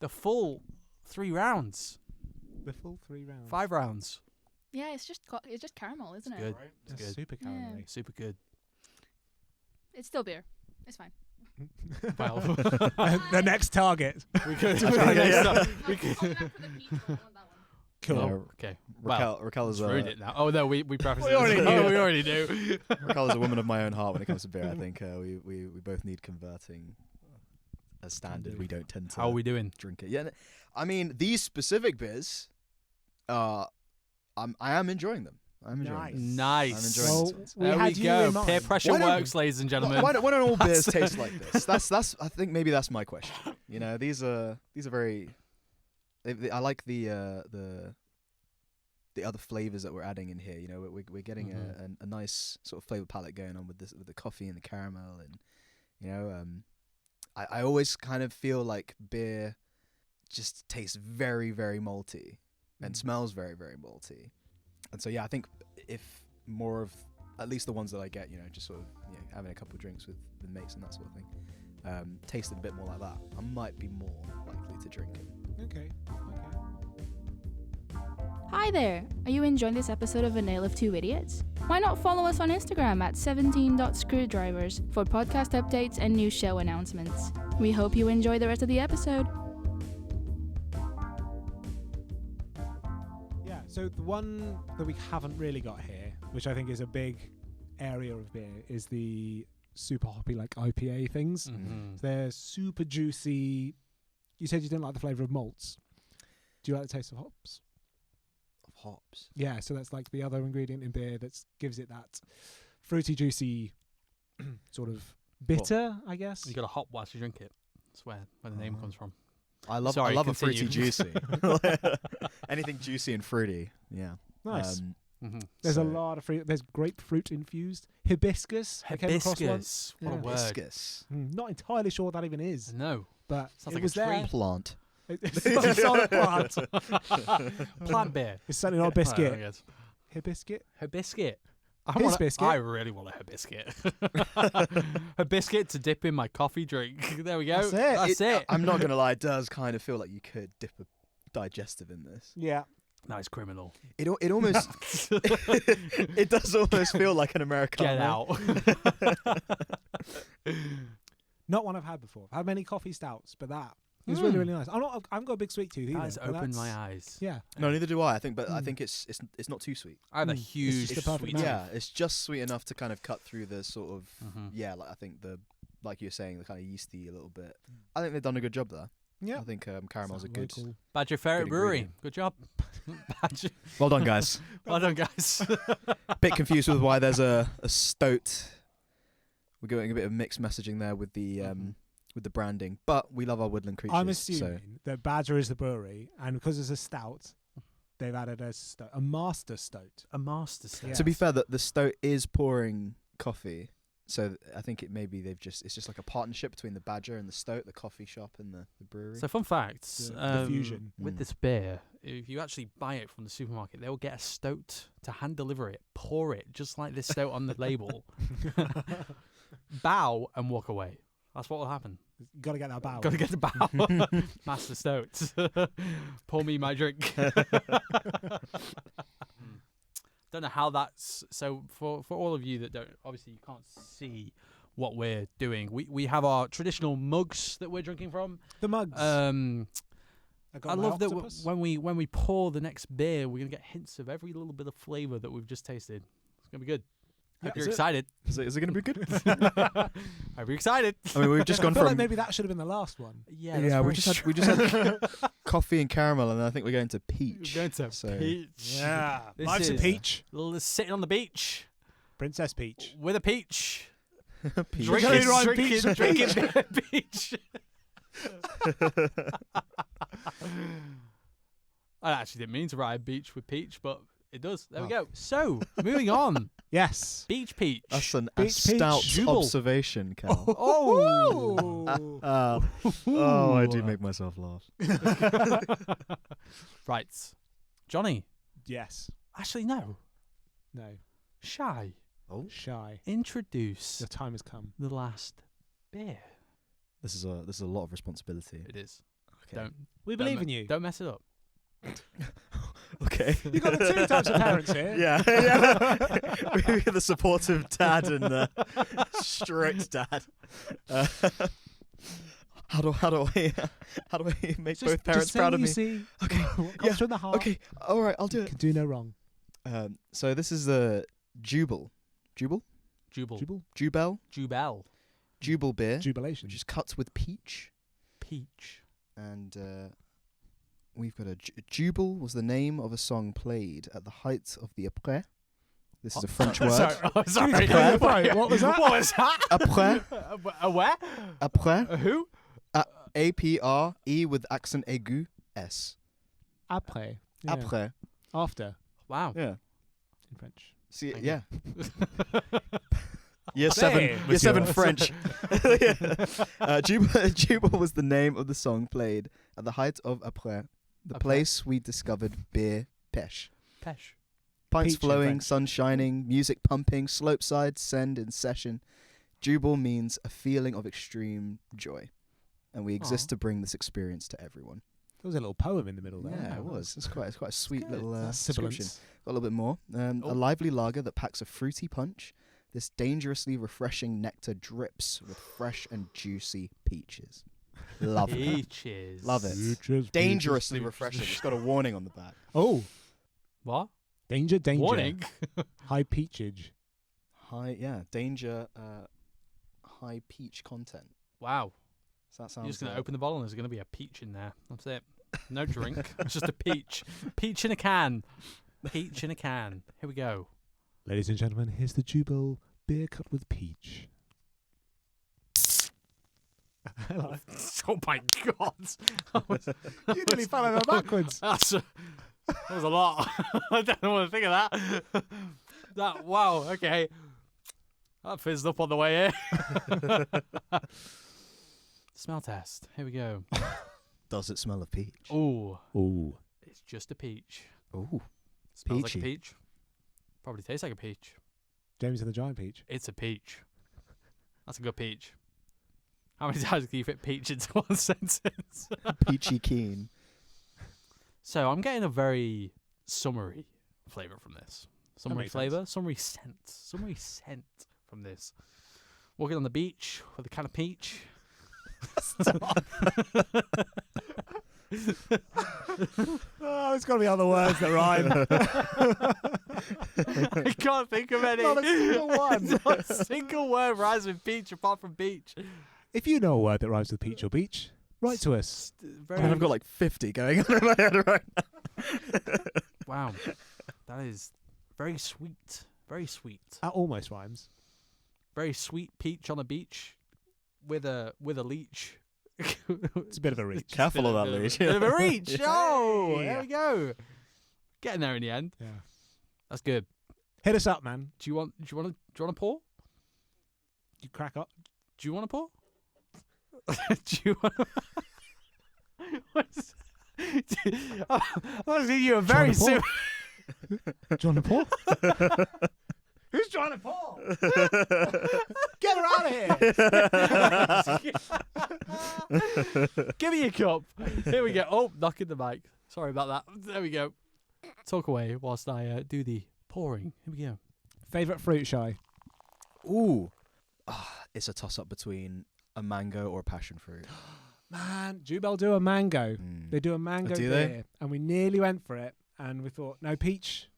The full 3 rounds. The full 3 rounds. 5 rounds. Yeah, it's just caramel, isn't it? Good. That's It's good. super Yeah. caramelly. Super good. It's still beer. It's fine. Well, The next target. we could. Yeah. We could. Open up for the peach. I want that one. Cool. No, Okay. Raquel is Let's ruin it now. Oh no, we prefaced We it. already Oh, knew. we already knew. Raquel is a woman of my own heart when it comes to beer. I think we both need converting as standard. We don't tend to How are we doing? drink it. Yeah, I mean these specific beers, I am enjoying them. I'm enjoying them. Nice. I'm enjoying Well, this. we There had we you go. in mind. Peer pressure Why don't- works, ladies and gentlemen. Why don't all beers That's- taste like this? That's I think maybe that's my question. You know, these are very. I like the other flavors that we're adding in here. You know, we're getting a nice sort of flavor palette going on with this with the coffee and the caramel, and you know, I always kind of feel like beer just tastes very very malty and smells very very malty. And so, yeah, I think if more of, at least the ones that I get, just sort of having a couple of drinks with mates and that sort of thing, tasted a bit more like that, I might be more likely to drink it. Okay. Hi there! Are you enjoying this episode of A Nail of Two Idiots? Why not follow us on Instagram at 17.screwdrivers for podcast updates and new show announcements. We hope you enjoy the rest of the episode. Yeah, so the one that we haven't really got here, which I think is a big area of beer, is the super hoppy like IPA things. Mm-hmm. They're super juicy. You said you didn't like the flavour of malts. Do you like the taste of hops? Of hops. Yeah, so that's like the other ingredient in beer that gives it that fruity, juicy sort of bitter, I guess. You got to hop whilst you drink it. That's where the name comes from. I love Sorry, a continue. fruity juicy. Anything juicy and fruity. Yeah. Nice. Mm-hmm. There's a so- lot of fruit. There's grapefruit infused. Hibiscus. I came across once. Hibiscus. What a Yeah. word. Hibiscus. Not entirely sure what that even is, No. but Sounds it like a was there. tree. Plant. It's not a plant. Plant beer. It's certainly not a Well, I biscuit. guess. Hibiscus. Hibiscus. Hibiscus. I really want a hibiscus. Hibiscus to dip in my coffee drink. There we go. That's it. That's it. I'm not going to lie, it does kind of feel like you could dip a digestive in this. Yeah. No, it's criminal. It almost, it does almost feel like an Americano. Get out. Not one I've had before. I've had many coffee stouts, but that is really, really nice. I haven't got a big sweet tooth either. That has but opened that's- my eyes. Yeah. No, neither do I. I think it's not too sweet. I have a Mm. huge just the perfect sweet amount. tooth. Yeah, it's just sweet enough to kind of cut through the sort of Mhm. like I think like you're saying, the kind of yeasty a little bit. I think they've done a good job there. Yeah. I think caramel's a good. Local. Badger Ferret Good Brewery. ingredient. Good job. Badger. Well done, guys. Well done, guys. Bit confused with why there's a stoat. We're getting a bit of mixed messaging there with the with the branding, but we love our woodland creatures. I'm so assuming that Badger is the brewery, and because it's a stout, they've added a master stoat. A master stout. Yeah. to be fair, that the stoat is pouring coffee. So I think it's just like a partnership between the Badger and the Stoat, the coffee shop and the brewery. So fun fact, The fusion. with Mm. this beer, if you actually buy it from the supermarket, they will get a stoat to hand deliver it, pour it just like this stoat on the label, bow and walk away. That's what will happen. You got to get that bow. Got to get the bow. Master Stoat. Pour me my drink. Don't know how that's so for all of you that don't, obviously you can't see what we're doing. We have our traditional mugs that we're drinking from. The mugs. I love that when we pour the next beer, we're gonna get hints of every little bit of flavour that we've just tasted. It's gonna be good. Hope Yeah, you're is it? excited. Is it going to be good? Hope you're excited. I mean, we've just I gone feel from like maybe that should have been the last one. Yeah, yeah, we that's just had coffee and caramel, and I think we're going to peach. We're going to So- peach. This Life's a is- peach. Sitting on the beach Princess Peach. with a peach. Peach. Drink it. Right, peach and Drinking peach. I actually didn't mean to write beach with peach, but it does. There we Oh. go. So, moving on. Yes. Beach peach. That's a Peach, stout jubal. observation, Cal. Oh. Oh, I do make myself laugh. Right. Jonny. Yes. Actually, no. No. Shy. Oh, Shy. Introduce The time has come. the last beer. this is a lot of responsibility. It is. Okay. Don't. We don't believe me- in you. Don't mess it up. Okay. You've got the two types of parents here. Yeah. We got the supportive dad and the strict dad. How do I make both parents say proud what of you me? see. Okay. What comes from the heart. Okay. All right. I'll do it. Can do no wrong. So this is the Jubal Jubal. Jubel. Jubel. beer, Jubilation. which is cut with peach, Peach. and we've got a Jubal was the name of a song played at the height of the après. This is a French word. Sorry. Right, what was that? What was that? Après. A where? Après. A who? A-P-R-E with accent aigu S. Après. Yeah. Après. After. Wow. Yeah. In French. See, Thank yeah. you. Year seven monsieur. French. Jubal was the name of the song played at the height of Après, the Après. place we discovered beer pêche. Pesh. Pints Peach in flowing, French. sun shining, music pumping, slopeside, send in session. Jubal means a feeling of extreme joy. And we exist Aw. to bring this experience to everyone. There was a little poem in the middle there. Yeah, it was. It's quite a sweet good. little That's description. sibilance. Got a little bit more. A lively lager that packs a fruity punch. This dangerously refreshing nectar drips with fresh and juicy peaches. Love it. Peaches. Love it. Peaches, Dangerously peaches, refreshing. peaches. It's got a warning on the back. Oh, What? danger. Warning. High peachage. Danger, high peach content. Wow. So that sounds You're just going to open the bottle and there's going to be a peach in there. That's it. No drink. It's just a peach. Peach in a can. Peach in a can. Here we go. Ladies and gentlemen, here's the Jubal beer cut with peach. Oh my God. You nearly fell over backwards. That was a lot. I don't know what to think of that. Wow, okay. That fizzed up on the way here. Smell test. Here we go. Does it smell of peach? Ooh, Ooh. it's just a peach. Ooh. Smells like Peachy. a peach. Probably tastes like a peach. James and the Giant Peach. It's a peach. That's a good peach. How many times can you fit peach into one sentence? Peachy keen. So I'm getting a very summery flavour from this. Summery makes flavour, summery scent from this. Walking on the beach with a can of peach. Oh, it's got to be other words that rhyme. I can't think of any. Not a single one. Not a single word rhymes with peach apart from beach. If you know a word that rhymes with peach or beach, write to us. Very, I've got like 50 going on in my head right now. wow, that is very sweet. Very sweet. That almost rhymes. Very sweet peach on the beach with a leech. It's a bit of a reach. Careful of that leech. Bit of a reach. Oh, Yeah. there we go. Getting there in the end. Yeah. That's good. Hit us up, man. Do you want to pour? You crack up. Do you want to pour? Do you want? I'm asking you a very Do you wanna simple. Do you want to pour? Who's trying to pour? Get her out of here. Give me a cup. Here we go. Oh, knocking the mic. Sorry about that. There we go. Talk away whilst I do the pouring. Here we go. Favourite fruit, Shy? Ooh. It's a toss-up between a mango or a passion fruit. Man, Jubel do a mango. Mm. They do a mango do beer. they? And we nearly went for it. And we thought, no, peach.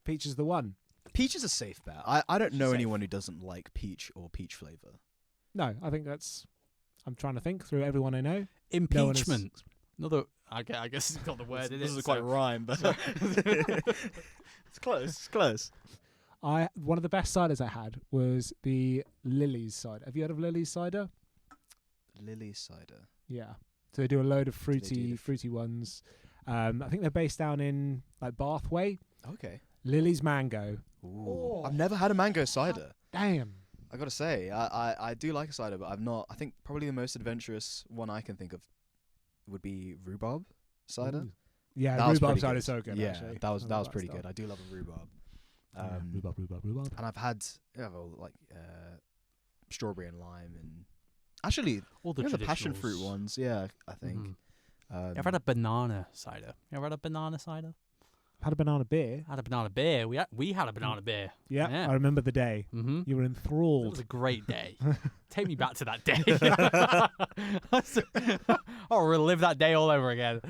Peach is the one. Peach is a safe bet. I don't know Safe. anyone who doesn't like peach or peach flavour. No, I think that's... I'm trying to think through everyone I know. Impeachment. Another. I guess it's got the word in it. Doesn't so- quite rhyme, but it's close. It's close. One of the best ciders I had was the Lily's cider. Have you heard of Lily's cider? Lily cider. Yeah. So they do a load of do the fruity ones. I think they're based down in like Bath Way. Okay. Lily's mango. Ooh. Oh. I've never had a mango cider. Damn. I gotta say, I do like a cider, but I've not. I think probably the most adventurous one I can think of would be rhubarb cider. Ooh. Yeah, That was rhubarb pretty cider good. is so good. Yeah, actually. that was I love pretty stuff. good. I do love a rhubarb. Yeah, rhubarb. And I've had strawberry and lime, and actually All the the passion fruit traditionals. ones. Yeah, I think. Mhm. You ever had a banana cider? You ever had a banana cider? Had a banana beer. I had a banana beer. We had a banana beer. Yeah, Yeah. I remember the day. Mm-hmm. You were It was enthralled. a great day. Take me back to that day. I'll relive that day all over again.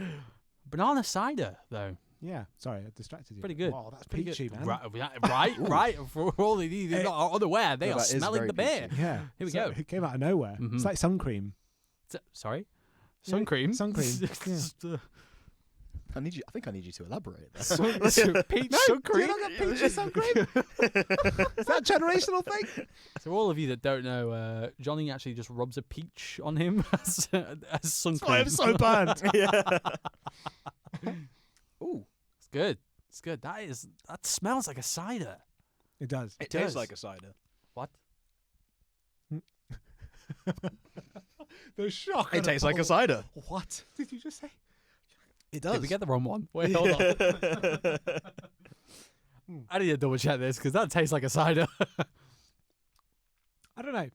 Banana cider, though. Yeah, sorry, I distracted you. Pretty good. Wow, that's Pretty peachy, good. man. Right. For all the they're not unaware, they Yeah, are that is smelling very the beer. peachy. Yeah. Here we So go. It came out of nowhere. Mhm. It's like sun cream. Sorry? Yeah, Sun cream? sun cream, I think I need you to elaborate. There. Peach No, sun do you cream? not get peachy sun cream? Is that a generational thing? So all of you that don't know, Jonny actually just rubs a peach on him as sun That's why cream. I'm so burnt. Ooh, It's good. It's good. That smells like a cider. It does. it does. tastes like a cider. What? The shock. It tastes like a cider. What did you just say? It Did does. we get the wrong one? Wait, hold on. I need to double check this because that tastes like a cider. I don't know.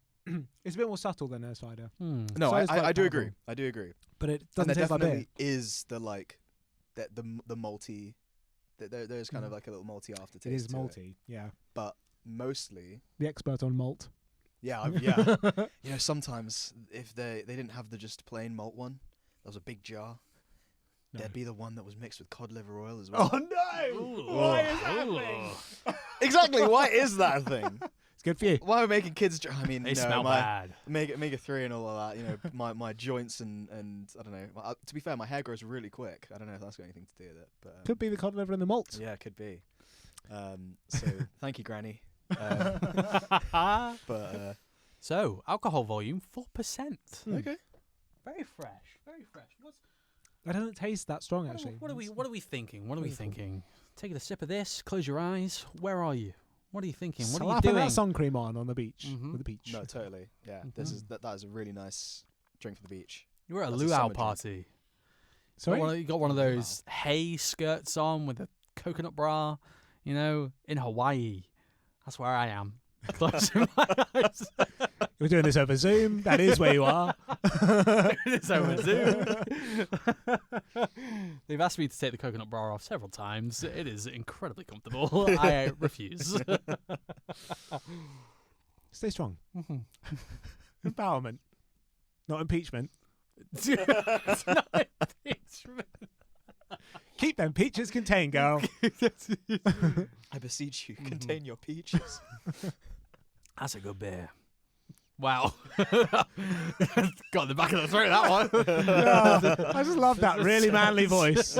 It's a bit more subtle than a cider, No, Cider's quite I do powerful. agree. I do agree. but it And doesn't there taste like beer. definitely is the like the malty. There's kind of like a little malty aftertaste. It is to malty, yeah. but mostly, The expert on malt. yeah, yeah. You know, sometimes if they didn't have the just plain malt one, there was a big jar. No. There'd be the one that was mixed with cod liver oil as well. Oh no! Why is that a thing? Exactly. Why is that a thing? It's good for you. Why are we making kids? I mean, They you know, smell my bad. omega-3 and all of that. You know, my joints and I don't know. To be fair, my hair grows really quick. I don't know if that's got anything to do with it, but Could be the cod liver and the malt. yeah, it could be. So thank you, Granny. But So, alcohol volume 4%. okay. Very fresh. Very fresh. That doesn't taste that strong, actually. What are we thinking? What are we thinking? Taking a sip of this. Close your eyes. Where are you? What are you thinking? What are you Slapping doing? that sun cream on the beach Mhm. with the peach. No, totally. Yeah, this is that is a really nice drink for the beach. You were at a That's a luau summer drink. party. Sorry. You got one of those hay skirts on with a coconut bra. You know, in Hawaii. That's where I am. Closing my eyes. We're doing this over Zoom. That is where you are. It's over Zoom. They've asked me to take the coconut bra off several times. It is incredibly comfortable. I refuse. Stay strong. Empowerment. Not impeachment. It's not impeachment. Keep them peaches contained, girl. I beseech you, contain your peaches. That's a good beer. Wow. Got in the back of the throat, that one. I just love that really manly voice.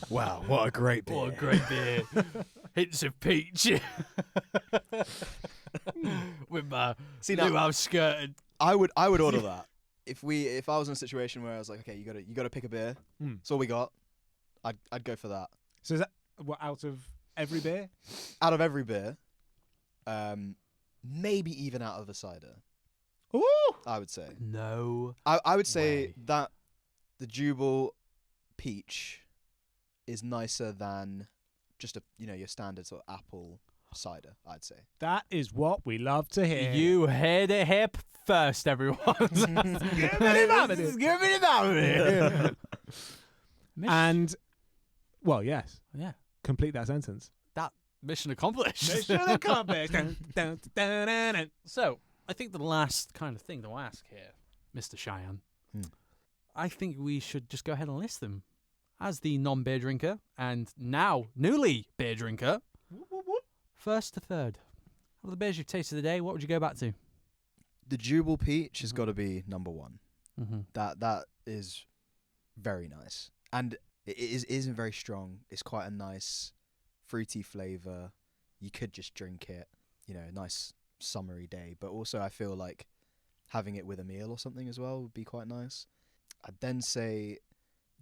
Wow, what a great beer! What a great beer. Hints of peach. With my luau skirt. And I would order that if I was in a situation where I was like, okay, you gotta pick a beer. That's all we got. I'd go for that. So is that what out of every beer? Out of every beer, maybe even out of a cider. Ooh! I would say. no. I would say way. that the Jubal peach is nicer than just your standard sort of apple cider. I'd say. That is what we love to hear. You heard it here first, everyone. And, well, yes. Yeah. Complete that sentence. Mission accomplished. Mission accomplished. Dun, dun, dun, dun, dun. So, I think the last kind of thing to ask here, Mr. Cheyenne, I think we should just go ahead and list them. As the non-beer drinker, and now newly beer drinker, first to third. Of the beers you've tasted today, what would you go back to? The Jubal peach has got to be number one. Mm-hmm. That is very nice, and it isn't very strong. It's quite a nice fruity flavour. You could just drink it, a nice summery day. But also, I feel like having it with a meal or something as well would be quite nice. I'd then say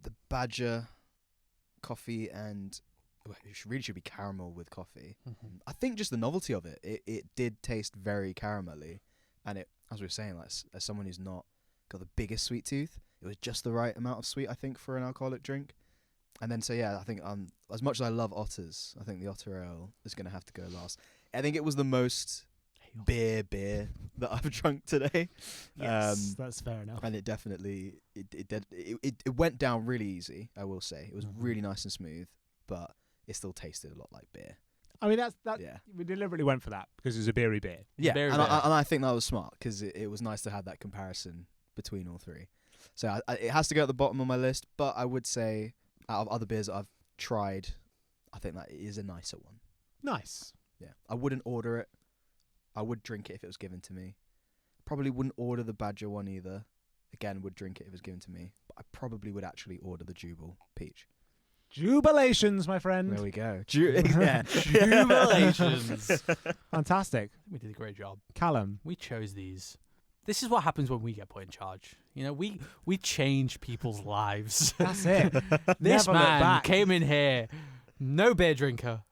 the Badger coffee, and it really should be caramel with coffee. Mm-hmm. I think just the novelty of it. It did taste very caramelly, and it, as we were saying, like as someone who's not got the biggest sweet tooth, it was just the right amount of sweet, I think, for an alcoholic drink. And then, so yeah, I think as much as I love Otters, I think the Otter Ale is going to have to go last. I think it was the most beer that I've drunk today. Yes, that's fair enough. And it definitely, it went down really easy, I will say. It was really nice and smooth, but it still tasted a lot like beer. I mean, that. Yeah. We deliberately went for that because it was a beery beer. Yeah, Very and beer. I think that was smart because it was nice to have that comparison between all three. So it has to go at the bottom of my list, but I would say out of other beers that I've tried, I think that is a nicer one. Nice. Yeah, I wouldn't order it. I would drink it if it was given to me. Probably wouldn't order the Badger one either. Again, would drink it if it was given to me. But I probably would actually order the Jubal peach. Jubilations, my friend. There we go. Yeah. Jubilations. Fantastic. We did a great job. Callam. We chose these. This is what happens when we get put in charge. We change people's lives. That's it. This Never look man back. came in here, no beer drinker.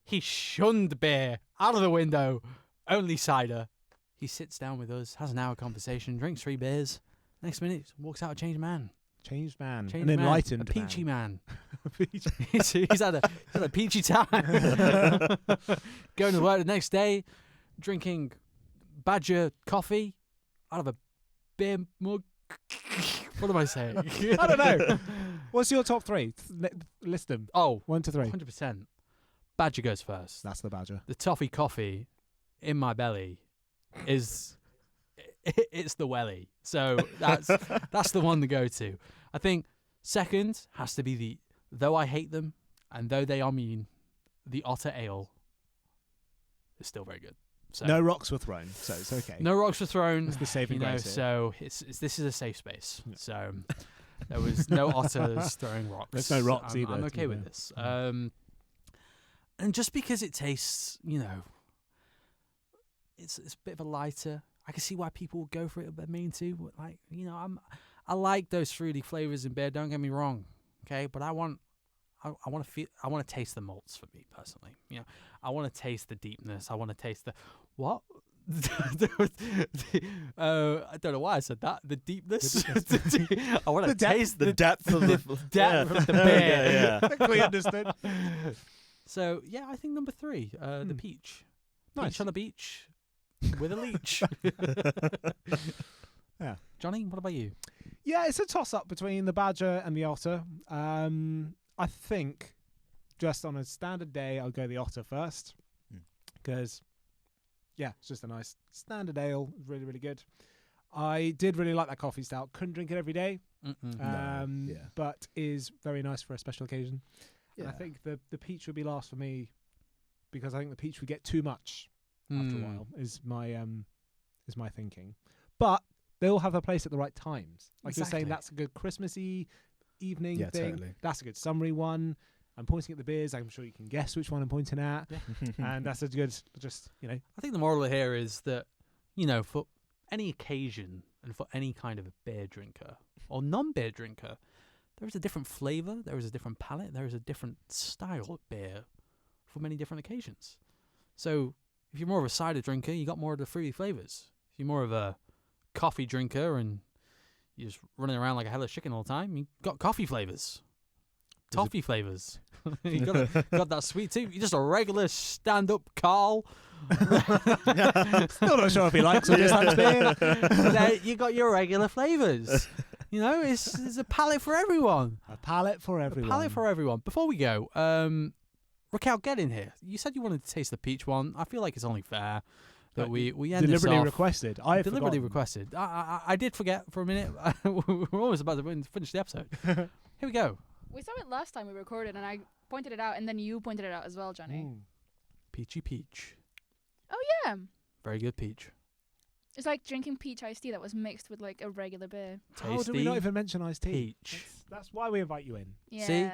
He shunned beer out of the window, only cider. He sits down with us, has an hour conversation, drinks 3 beers. Next minute, walks out a changed man. Changed man. Changed An man, enlightened a peachy man. Peachy. he's had a peachy time. Going to work the next day, drinking Badger coffee out of a beer mug. What am I saying? I don't know. What's your top 3? List them. Oh, 1 to 3. 100%. Badger goes first. That's the Badger. The toffee coffee in my belly is it's the welly. So that's the one to go to. I think second has to be the though I hate them and though they are mean, the Otter ale is still very good. So No rocks were thrown, so it's okay. no rocks were thrown. It's the saving you know, grace here. so this is a safe space. Yeah. So there was no otters throwing rocks. There's no rocks either, I'm to okay be with fair. this. And just because it tastes, it's a bit of a lighter. I can see why people would go for it. But mean too. But like I like those fruity flavors in beer. Don't get me wrong, okay. But I want to taste the malts for me personally. I want to taste the deepness. I want to taste the what? I don't know why I said that. The deepness. I want to taste the depth of the depth of the beer. Yeah. I think we understood. So yeah, I think number 3, the peach. Nice. Peach on the beach with a leech. Yeah. Jonny, what about you? Yeah, it's a toss-up between the Badger and the Otter. I think just on a standard day, I'll go the Otter first. Because, it's just a nice standard ale. Really, really good. I did really like that coffee stout. Couldn't drink it every day, but is very nice for a special occasion. Yeah. And I think the peach would be last for me because I think the peach would get too much after a while, is my thinking. But they all have their place at the right times. Like you're saying, that's a good Christmassy evening thing. Totally. That's a good summery one. I'm pointing at the beers. I'm sure you can guess which one I'm pointing at. Yeah. And that's a good, I think the moral here is that, for any occasion and for any kind of a beer drinker or non-beer drinker, there is a different flavour, there is a different palate, there is a different style of beer for many different occasions. So if you're more of a cider drinker, you got more of the fruity flavours. If you're more of a coffee drinker and you're just running around like a hellish chicken all the time, you got coffee flavours. Toffee flavours. You got that sweet too. You're just a regular stand-up Carl. Still not sure if he likes or dislikes beer. Then you got your regular flavours. It's a palette for everyone. A palette for everyone. A palette for everyone. Before we go, Raquel, get in here. You said you wanted to taste the peach one. I feel like it's only fair that we end this deliberately off. requested. I Deliberately requested. I did forget for a minute. We're almost about to finish the episode. Here we go. We saw it last time we recorded, and I pointed it out, and then you pointed it out as well, Jonny. Peachy peach. Oh yeah, Very good peach. it's like drinking peach iced tea that was mixed with like a regular beer. How did we Tasty not even mention iced tea? peach. That's why we invite you in. Yeah. See?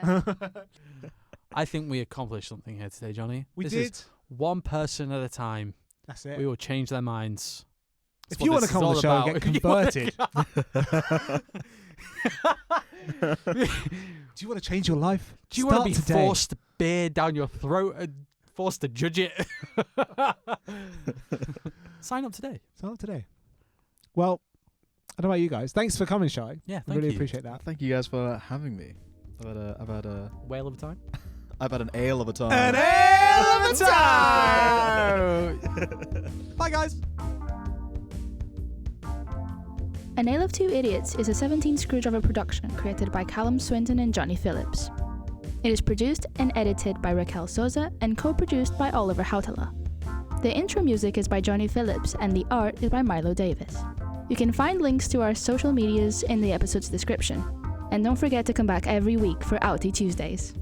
I think we accomplished something here today, Jonny. We This did. is one person at a time. That's it. We will change their minds. If That's you what want to this come on the is show all and get about. converted, do you want to change your life? Do you want to be today. forced beer down your throat and forced to judge it? Sign up today. Sign up today. Well, I don't know about you guys. Thanks for coming, Shy. Yeah, I thank really you. appreciate that. Thank you guys for having me. I've had Whale of a time. an ale of a time. An ale of a time! Bye, guys. A Ale of Two Idiots is a 17 Screwdriver production created by Callam, Swinton and Jonny Phillips. It is produced and edited by Raquel Sousa and co-produced by Oliver Hautala. The intro music is by Jonny Phillips and the art is by Milo Davies. You can find links to our social medias in the episode's description. And don't forget to come back every week for Outie Tuesdays.